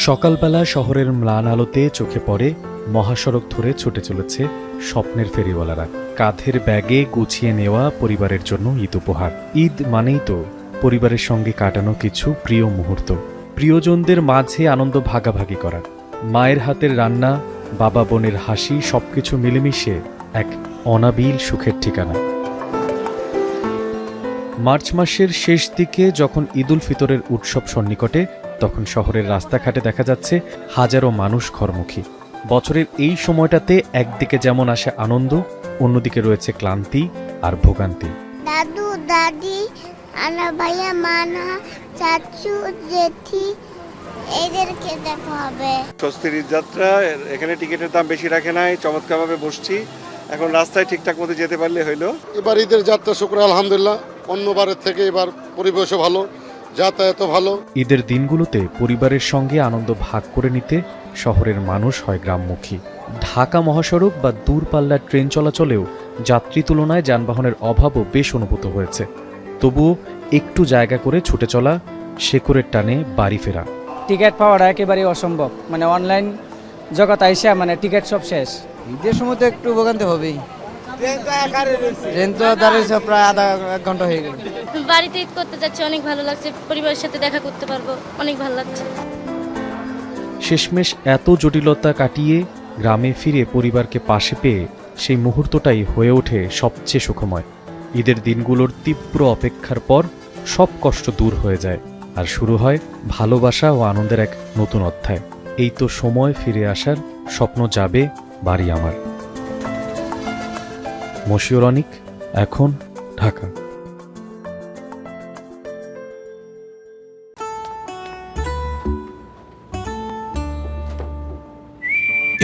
সকালবেলা শহরের ম্লান আলোতে চোখে পড়ে মহাসড়ক ধরে ছুটে চলেছে স্বপ্নের ফেরিওয়ালারা। কাঁধের ব্যাগে গুছিয়ে নেওয়া পরিবারের জন্য ঈদ উপহার। ঈদ মানেই তো পরিবারের সঙ্গে কাটানো কিছু প্রিয় মুহূর্ত, প্রিয়জনদের মাঝে আনন্দ ভাগাভাগি করা। মায়ের হাতের রান্না, বাবা বোনের হাসি, সবকিছু মিলেমিশে এক অনাবিল সুখের ঠিকানা। মার্চ মাসের শেষ দিকে যখন ঈদ উল ফিতরের উৎসব সন্নিকটে, তখন শহরের রাস্তাঘাটে দেখা যাচ্ছে হাজারো মানুষ ঘরমুখী। বছরের এই সময়টাতে একদিকে যেমন আসে আনন্দ, অন্যদিকে রয়েছে ক্লান্তি আর ভোগান্তি। দাদু দাদি, আনা ভাইয়া, মানা, চাচু, জেঠি, এদেরকে দেখা হবে। স্বস্তির যাত্রা। এখানে টিকিটের দাম বেশি রাখে নাই, চমৎকারভাবে বসছি। এখন রাস্তায় ঠিকঠাক মতো যেতে পারলে হইলো। এবার ঈদের যাত্রা শুক্র আলহামদুলিল্লাহ, অন্যবারের থেকে এবার পরিবেশও ভালো, যাতায়াতও ভালো। ঈদের দিনগুলোতে পরিবারের সঙ্গে আনন্দ ভাগ করে নিতে শহরের মানুষ হয় গ্রামমুখী। ঢাকা মহাসড়ক বা দূরপাল্লার ট্রেন চলাচলেও যাত্রী তুলনায় যানবাহনের অভাবও বেশ অনুভূত হয়েছে। তবুও একটু জায়গা করে ছুটে চলা, শেকড়ের টানে বাড়ি ফেরা। টিকিট পাওয়াটা একেবারেই অসম্ভব, অনলাইন জগৎ আইসা টিকিট সব শেষ। ঈদের সময় তো একটু ভোগান্তি হবেই, ট্রেন তো দাঁড়িয়েছে প্রায় এক ঘন্টা হয়ে গেল। বাড়িতে ঈদ করতে যাচ্ছি, অনেক ভালো লাগছে, পরিবারের সাথে দেখা করতে পারবো, অনেক ভালো লাগছে। শেষমেশ এত জটিলতা কাটিয়ে গ্রামে ফিরে পরিবারকে পাশে পেয়ে সেই মুহূর্তটাই হয়ে ওঠে সবচেয়ে সুখময়। ঈদের দিনগুলোর তীব্র অপেক্ষার পর সব কষ্ট দূর হয়ে যায়, আর শুরু হয় ভালোবাসা ও আনন্দের এক নতুন অধ্যায়। এই তো সময় ফিরে আসার, স্বপ্ন যাবে বাড়ি আমার। মশিউর অনিক, এখন, ঢাকা।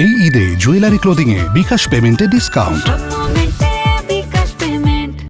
এই ঈদে জুয়েলারি ক্লোদিংয়ে বিকাশ পেমেন্টে ডিসকাউন্ট।